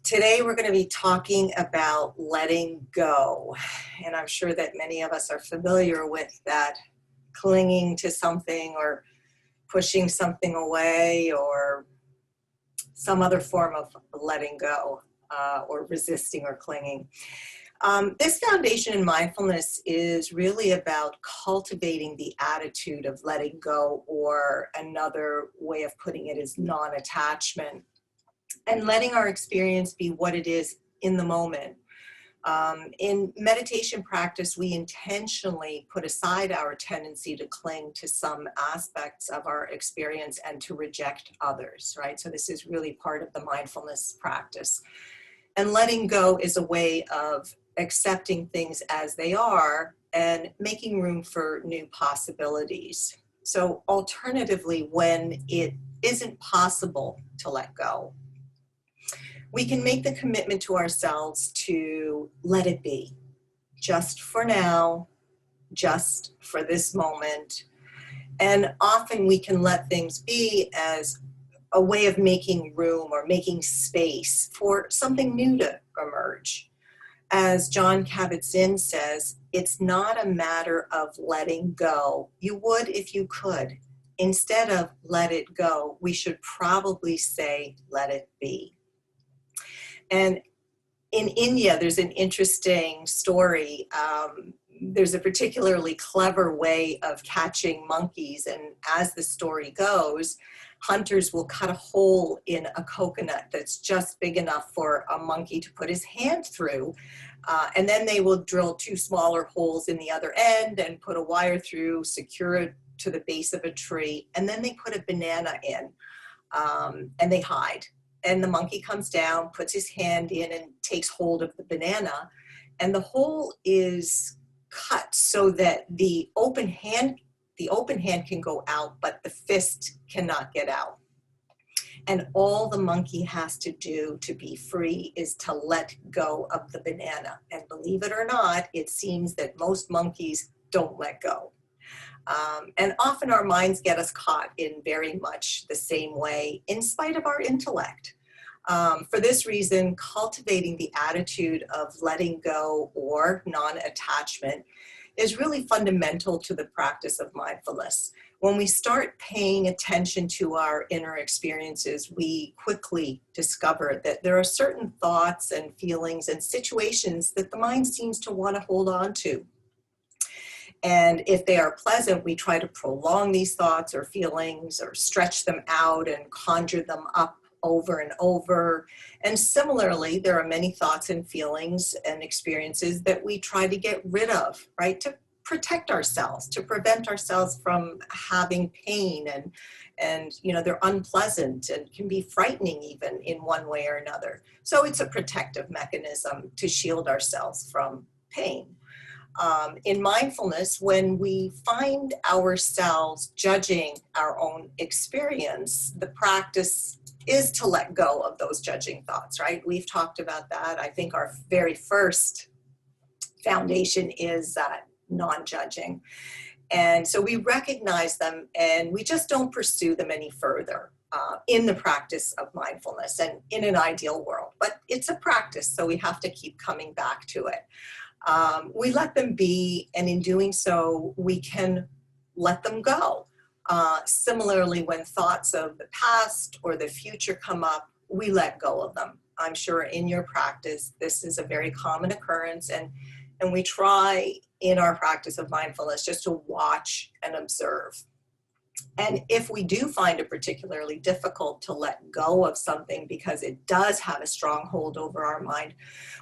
Today we're going to be talking about letting go. And I'm sure that many of us are familiar with that, clinging to something or pushing something away or some other form of letting go or resisting or clinging. This foundation in mindfulness is really about cultivating the attitude of letting go, or another way of putting it is non-attachment, and letting our experience be what it is in the moment. In meditation practice, we intentionally put aside our tendency to cling to some aspects of our experience and to reject others, right? So this is really part of the mindfulness practice. And letting go is a way of accepting things as they are and making room for new possibilities. So alternatively, when it isn't possible to let go, we can make the commitment to ourselves to let it be, just for now, just for this moment. And often we can let things be as a way of making room or making space for something new to emerge. As Jon Kabat-Zinn says, it's not a matter of letting go. You would if you could. Instead of let it go, we should probably say let it be. And in India, there's an interesting story. There's a particularly clever way of catching monkeys. And as the story goes, hunters will cut a hole in a coconut that's just big enough for a monkey to put his hand through. And then they will drill two smaller holes in the other end and put a wire through, secure it to the base of a tree. And then they put a banana in and they hide. And the monkey comes down, puts his hand in and takes hold of the banana. And the hole is cut so that the open hand can go out, but the fist cannot get out. And all the monkey has to do to be free is to let go of the banana. And believe it or not, it seems that most monkeys don't let go. And often our minds get us caught in very much the same way, in spite of our intellect. For this reason, cultivating the attitude of letting go or non-attachment is really fundamental to the practice of mindfulness. When we start paying attention to our inner experiences, we quickly discover that there are certain thoughts and feelings and situations that the mind seems to want to hold on to. And if they are pleasant, we try to prolong these thoughts or feelings or stretch them out and conjure them up over and over. And similarly, there are many thoughts and feelings and experiences that we try to get rid of, right? To protect ourselves, to prevent ourselves from having pain. And you know, they're unpleasant and can be frightening even in one way or another. So it's a protective mechanism to shield ourselves from pain. In mindfulness, when we find ourselves judging our own experience, the practice is to let go of those judging thoughts, right? We've talked about that. I think our very first foundation is non-judging. And so we recognize them and we just don't pursue them any further in the practice of mindfulness and in an ideal world. But it's a practice, so we have to keep coming back to it. We let them be, and in doing so, we can let them go. Similarly, when thoughts of the past or the future come up, we let go of them. I'm sure in your practice, this is a very common occurrence, and we try in our practice of mindfulness just to watch and observe. And if we do find it particularly difficult to let go of something because it does have a strong hold over our mind,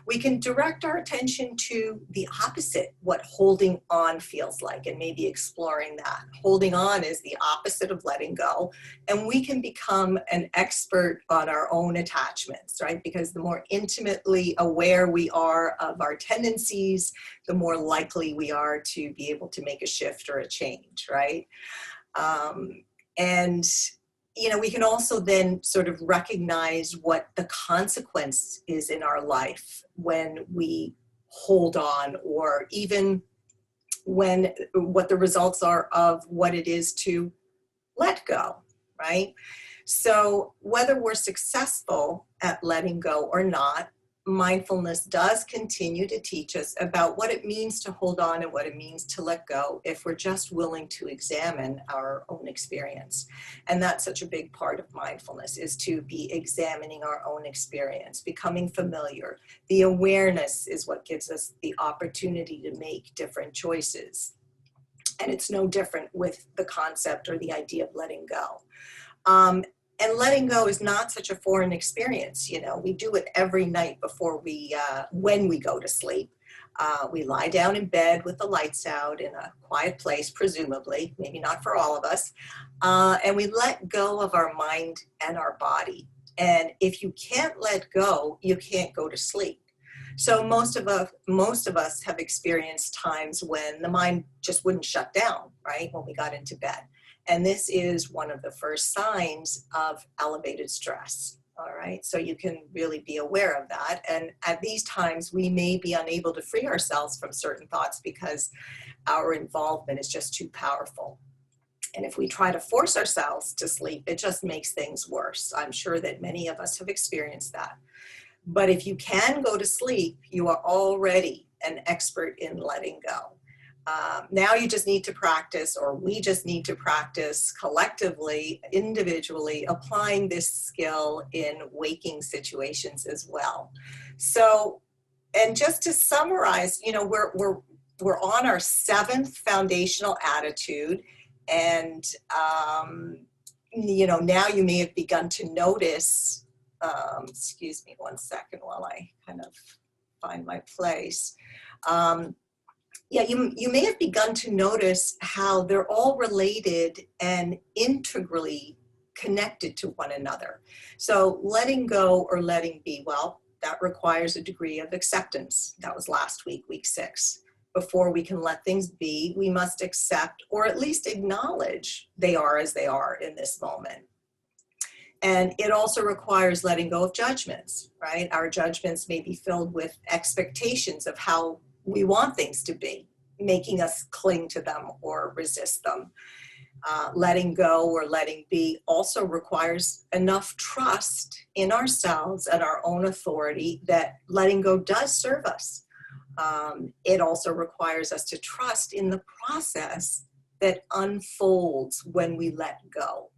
we can direct our attention to the opposite, what holding on feels like, and maybe exploring that. Holding on is the opposite of letting go, and we can become an expert on our own attachments, right? Because the more intimately aware we are of our tendencies, the more likely we are to be able to make a shift or a change, right? And, you know, we can also then sort of recognize what the consequence is in our life when we hold on, or even what the results are of what it is to let go, right? So whether we're successful at letting go or not, mindfulness does continue to teach us about what it means to hold on and what it means to let go if we're just willing to examine our own experience. And that's such a big part of mindfulness, is to be examining our own experience, becoming familiar. The awareness is what gives us the opportunity to make different choices. And it's no different with the concept or the idea of letting go. And letting go is not such a foreign experience. You know, we do it every night before when we go to sleep. We lie down in bed with the lights out in a quiet place, presumably, maybe not for all of us. And we let go of our mind and our body. And if you can't let go, you can't go to sleep. So most of us have experienced times when the mind just wouldn't shut down, right, when we got into bed. And this is one of the first signs of elevated stress. All right, so you can really be aware of that. And at these times, we may be unable to free ourselves from certain thoughts because our involvement is just too powerful. And if we try to force ourselves to sleep, it just makes things worse. I'm sure that many of us have experienced that. But if you can go to sleep, you are already an expert in letting go. Now you just need to practice, or we just need to practice collectively, individually, applying this skill in waking situations as well. So, and just to summarize, you know, we're on our 7th foundational attitude, and you know, now you may have begun to notice. Excuse me one second while I kind of find my place. Yeah, you may have begun to notice how they're all related and integrally connected to one another. So letting go or letting be, well, that requires a degree of acceptance. That was last week, week 6. Before we can let things be, we must accept, or at least acknowledge, they are as they are in this moment. And it also requires letting go of judgments, right? Our judgments may be filled with expectations of how we want things to be, making us cling to them or resist them. Letting go or letting be also requires enough trust in ourselves and our own authority that letting go does serve us. It also requires us to trust in the process that unfolds when we let go.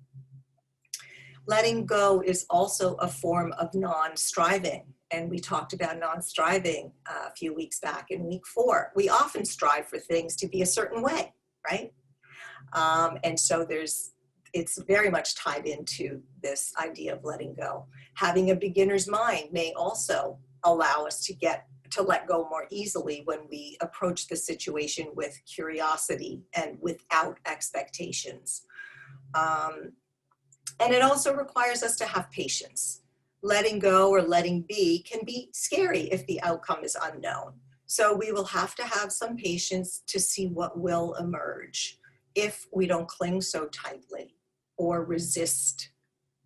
Letting go is also a form of non-striving. And we talked about non-striving a few weeks back in week 4. We often strive for things to be a certain way, right? And so it's very much tied into this idea of letting go. Having a beginner's mind may also allow us to let go more easily when we approach the situation with curiosity and without expectations. And it also requires us to have patience. Letting go or letting be can be scary if the outcome is unknown. So we will have to have some patience to see what will emerge if we don't cling so tightly or resist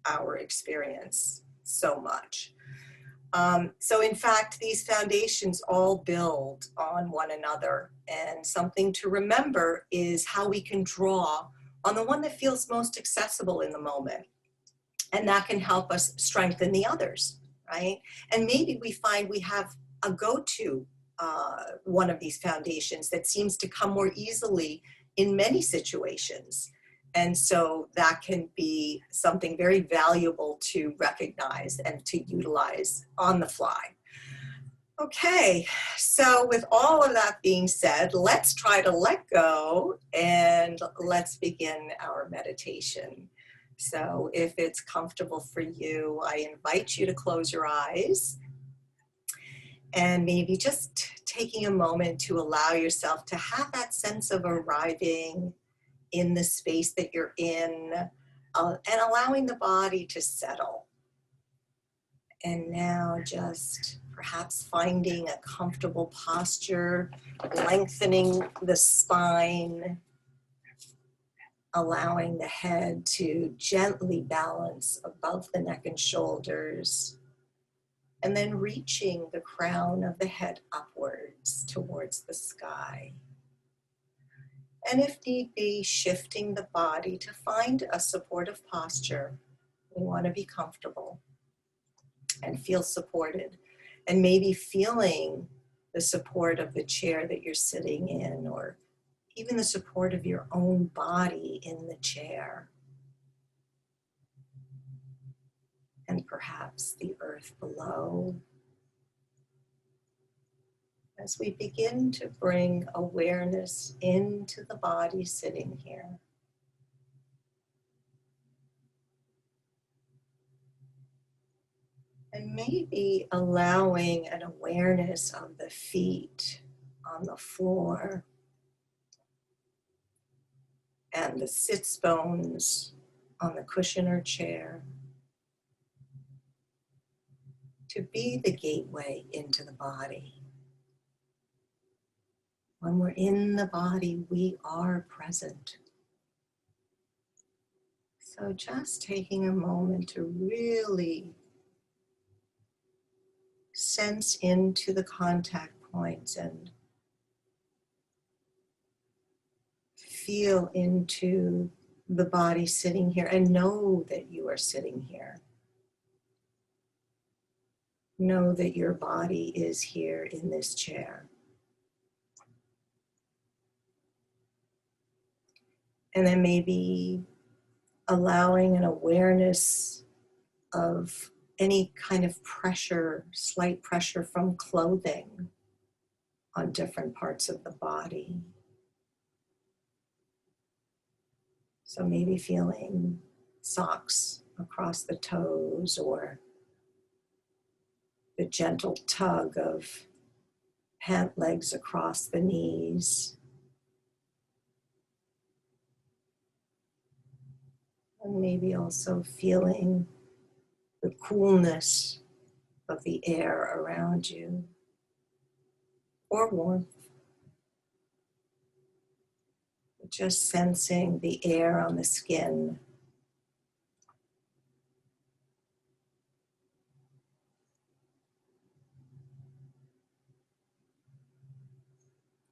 our experience so much. So in fact, these foundations all build on one another. And something to remember is how we can draw on the one that feels most accessible in the moment. And that can help us strengthen the others, right? And maybe we find we have a go-to one of these foundations that seems to come more easily in many situations. And so that can be something very valuable to recognize and to utilize on the fly. Okay, so with all of that being said, let's try to let go and let's begin our meditation. So if it's comfortable for you, I invite you to close your eyes and maybe just taking a moment to allow yourself to have that sense of arriving in the space that you're in and allowing the body to settle. And now just perhaps finding a comfortable posture, lengthening the spine, allowing the head to gently balance above the neck and shoulders, and then reaching the crown of the head upwards towards the sky. And if need be, shifting the body to find a supportive posture. We want to be comfortable and feel supported, and maybe feeling the support of the chair that you're sitting in, or even the support of your own body in the chair, and perhaps the earth below. As we begin to bring awareness into the body sitting here. And maybe allowing an awareness of the feet on the floor and the sits bones on the cushion or chair to be the gateway into the body. When we're in the body, we are present. So just taking a moment to really sense into the contact points and feel into the body sitting here, and know that you are sitting here. Know that your body is here in this chair. And then maybe allowing an awareness of any kind of pressure, slight pressure from clothing on different parts of the body. So maybe feeling socks across the toes, or the gentle tug of pant legs across the knees. And maybe also feeling the coolness of the air around you, or warmth. Just sensing the air on the skin.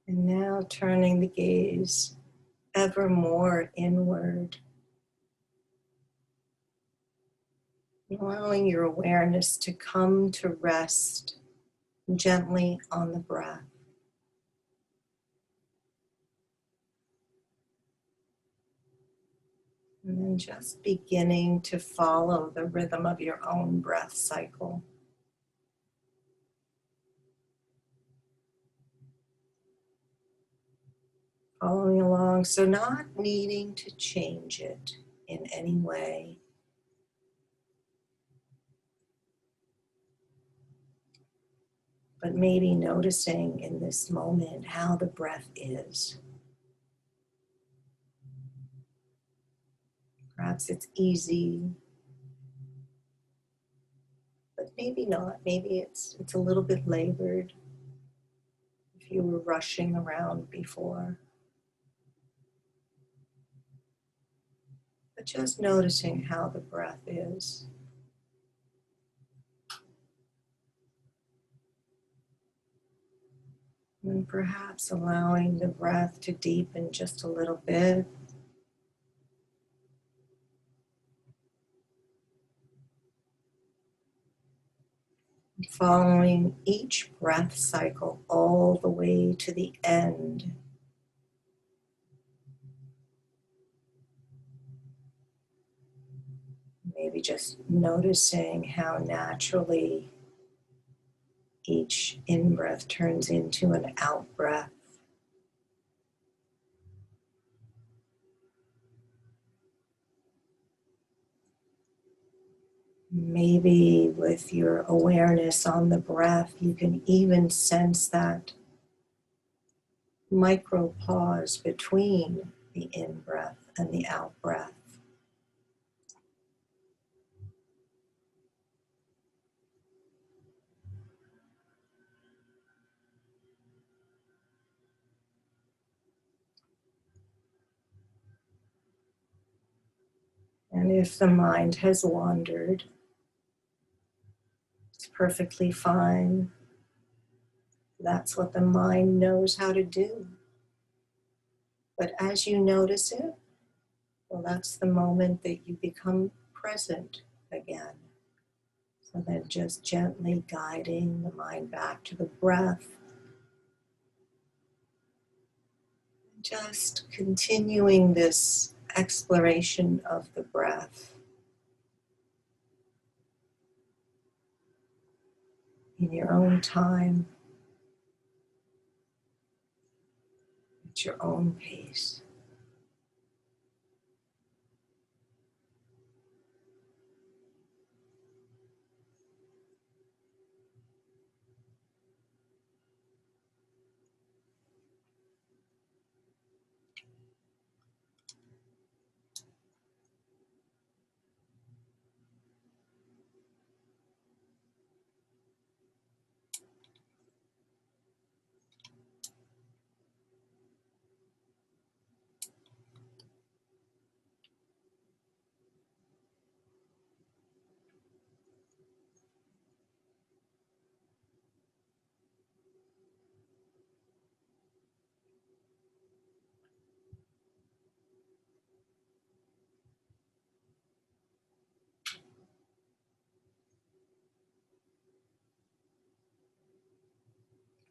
And now turning the gaze ever more inward. Allowing your awareness to come to rest gently on the breath. And then just beginning to follow the rhythm of your own breath cycle. Following along, so not needing to change it in any way. But maybe noticing in this moment how the breath is. Perhaps it's easy, but maybe not. Maybe it's a little bit labored if you were rushing around before. But just noticing how the breath is. And perhaps allowing the breath to deepen just a little bit. Following each breath cycle all the way to the end. Maybe just noticing how naturally each in-breath turns into an out-breath. Maybe with your awareness on the breath, you can even sense that micro pause between the in-breath and the out-breath. And if the mind has wandered, it's perfectly fine. That's what the mind knows how to do. But as you notice it, well, that's the moment that you become present again. So then just gently guiding the mind back to the breath. Just continuing this exploration of the breath in your own time, at your own pace.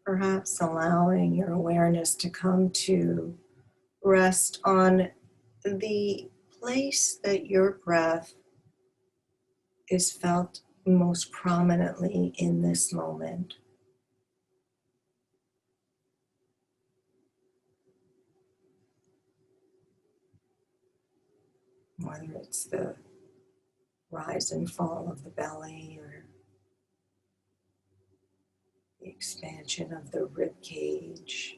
Perhaps allowing your awareness to come to rest on the place that your breath is felt most prominently in this moment. Whether it's the rise and fall of the belly or the expansion of the rib cage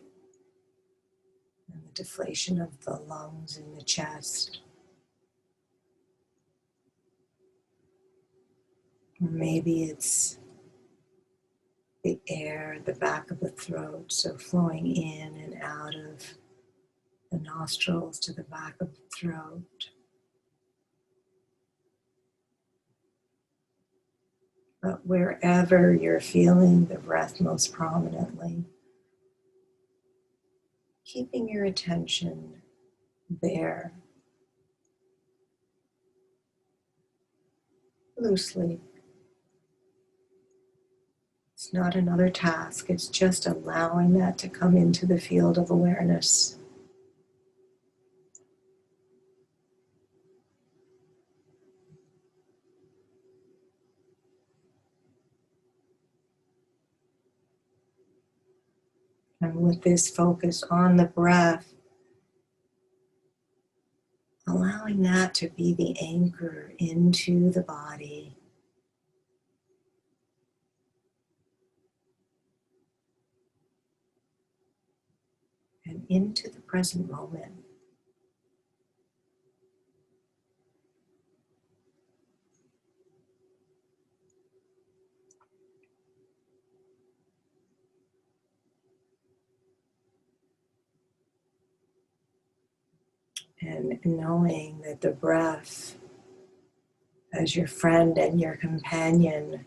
and the deflation of the lungs in the chest. Or maybe it's the air at the back of the throat, so flowing in and out of the nostrils to the back of the throat. But wherever you're feeling the breath most prominently, keeping your attention there, loosely. It's not another task, it's just allowing that to come into the field of awareness. And with this focus on the breath, allowing that to be the anchor into the body. And into the present moment. And knowing that the breath, as your friend and your companion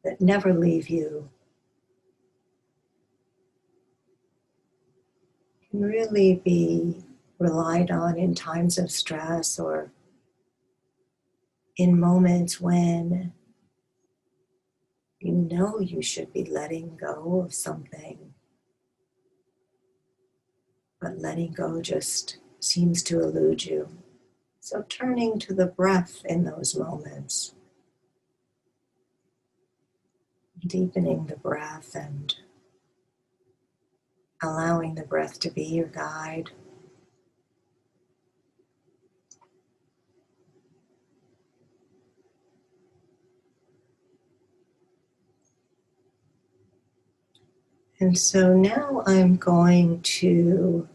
that never leave you, can really be relied on in times of stress or in moments when you know you should be letting go of something, but letting go just seems to elude you. So turning to the breath in those moments, deepening the breath and allowing the breath to be your guide. And so now I'm going to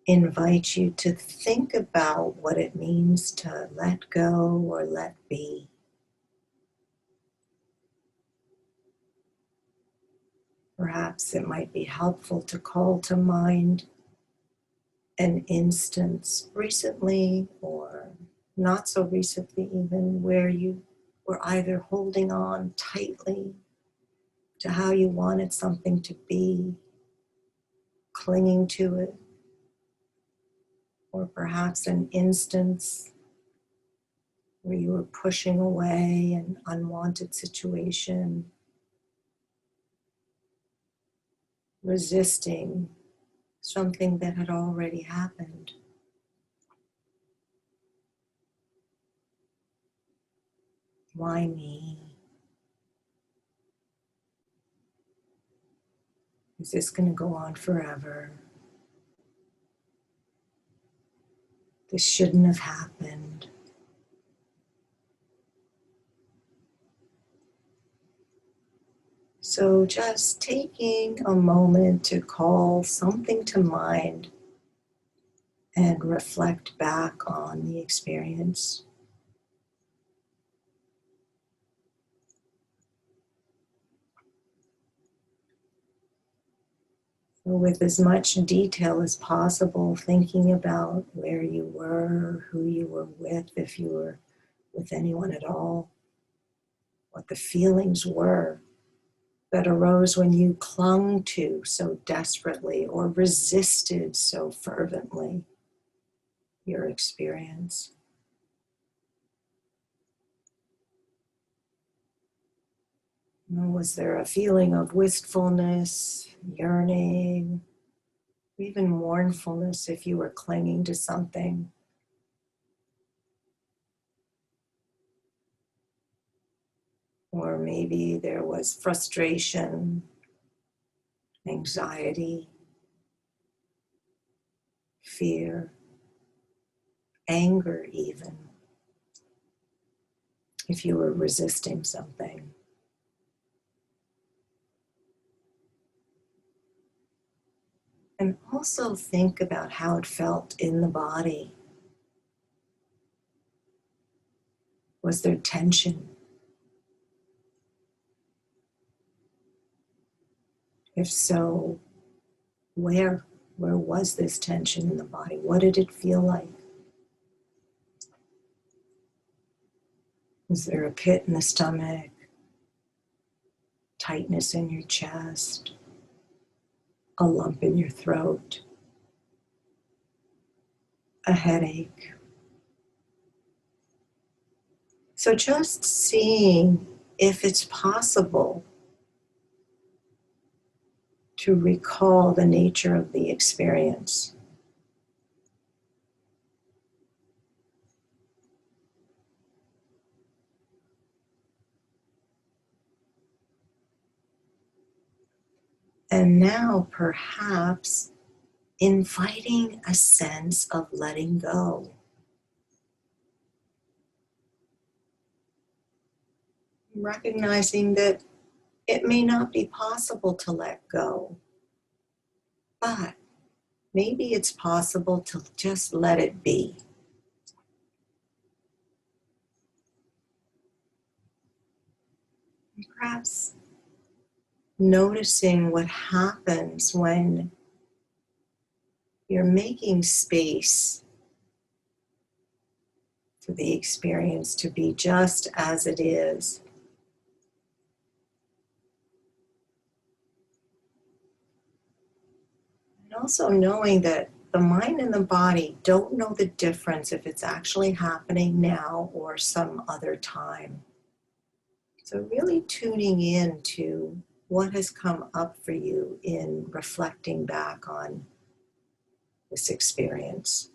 invite you to think about what it means to let go or let be. Perhaps it might be helpful to call to mind an instance recently or not so recently even where you were either holding on tightly to how you wanted something to be, clinging to it, or perhaps an instance where you were pushing away an unwanted situation, resisting something that had already happened. Why me? Is this going to go on forever? This shouldn't have happened. So just taking a moment to call something to mind and reflect back on the experience. With as much detail as possible, thinking about where you were, who you were with, if you were with anyone at all, what the feelings were that arose when you clung to so desperately or resisted so fervently your experience. Was there a feeling of wistfulness, yearning, even mournfulness if you were clinging to something? Or maybe there was frustration, anxiety, fear, anger even, if you were resisting something. And also think about how it felt in the body. Was there tension? If so, where? Where was this tension in the body? What did it feel like? Was there a pit in the stomach? Tightness in your chest? A lump in your throat? A headache? So just seeing if it's possible to recall the nature of the experience. And now perhaps inviting a sense of letting go. Recognizing that it may not be possible to let go, but maybe it's possible to just let it be. And perhaps noticing what happens when you're making space for the experience to be just as it is. And also knowing that the mind and the body don't know the difference if it's actually happening now or some other time. So really tuning in to what has come up for you in reflecting back on this experience.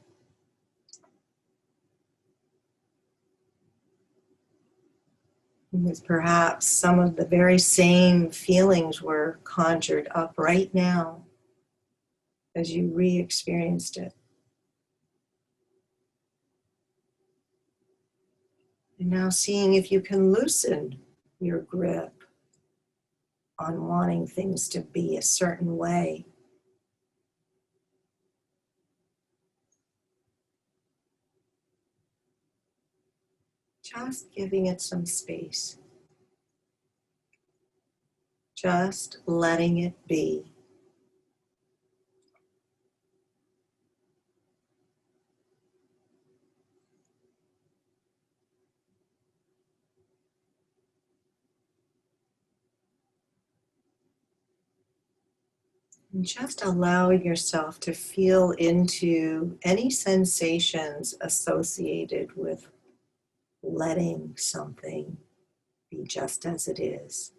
Because perhaps some of the very same feelings were conjured up right now as you re-experienced it. And now seeing if you can loosen your grip on wanting things to be a certain way. Just giving it some space. Just letting it be. And just allow yourself to feel into any sensations associated with letting something be just as it is.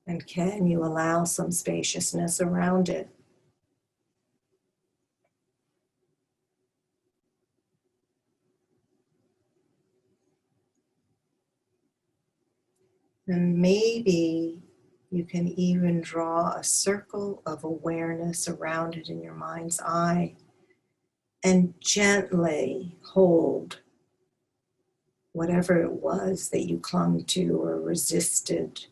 And can you allow some spaciousness around it? And maybe you can even draw a circle of awareness around it in your mind's eye and gently hold whatever it was that you clung to or resisted,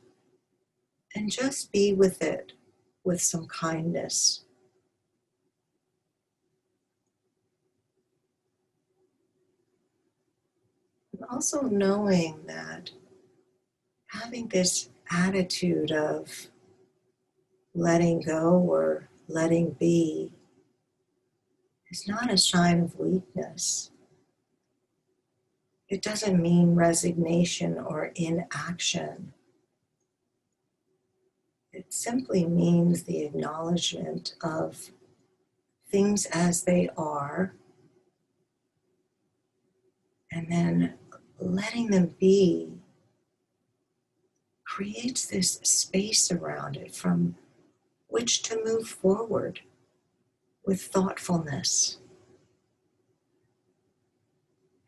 and just be with it with some kindness. And also knowing that having this attitude of letting go or letting be is not a sign of weakness. It doesn't mean resignation or inaction. It simply means the acknowledgement of things as they are, and then letting them be creates this space around it from which to move forward with thoughtfulness.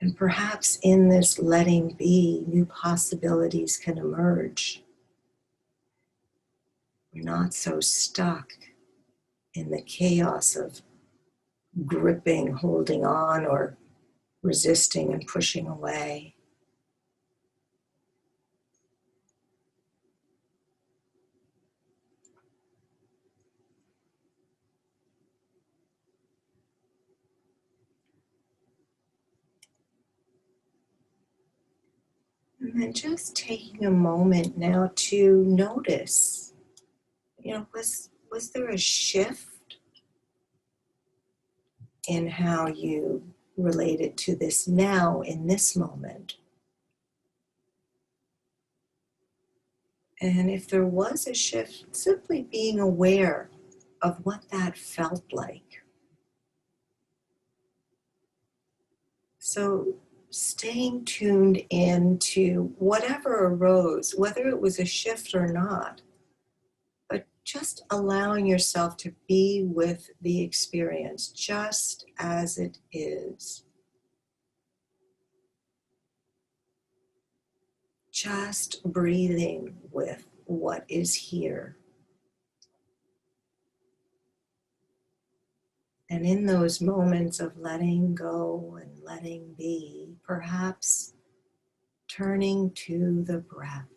And perhaps in this letting be, new possibilities can emerge. We're not so stuck in the chaos of gripping, holding on, or resisting and pushing away. And then just taking a moment now to notice, was there a shift in how you related to this now in this moment? And if there was a shift, simply being aware of what that felt like. So staying tuned in to whatever arose, whether it was a shift or not, but just allowing yourself to be with the experience just as it is. Just breathing with what is here. And in those moments of letting go and letting be, perhaps turning to the breath.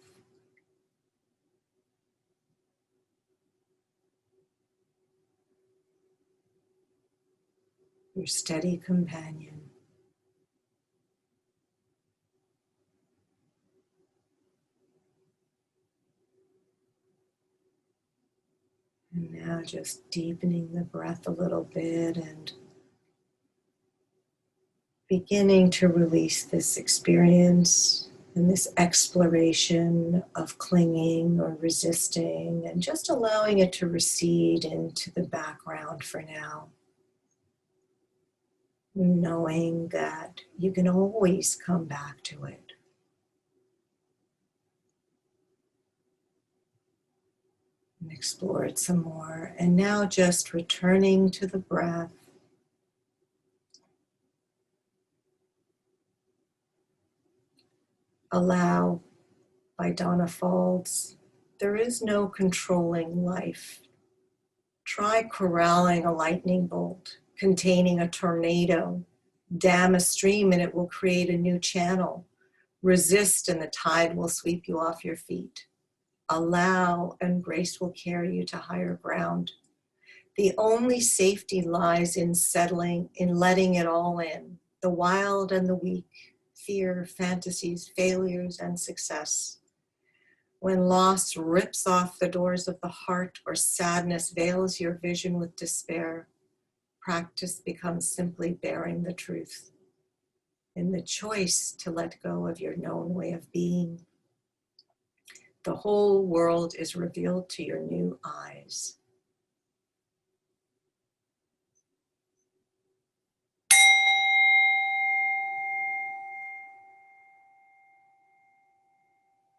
Your steady companion. And now just deepening the breath a little bit and beginning to release this experience and this exploration of clinging or resisting, and just allowing it to recede into the background for now. Knowing that you can always come back to it. And explore it some more. And now just returning to the breath. Allow, by Donna Faulds, there is no controlling life. Try corralling a lightning bolt, containing a tornado. Dam a stream and it will create a new channel. Resist and the tide will sweep you off your feet. Allow and grace will carry you to higher ground. The only safety lies in settling, in letting it all in, the wild and the weak, fear, fantasies, failures, and success. When loss rips off the doors of the heart or sadness veils your vision with despair, practice becomes simply bearing the truth in the choice to let go of your known way of being. The whole world is revealed to your new eyes.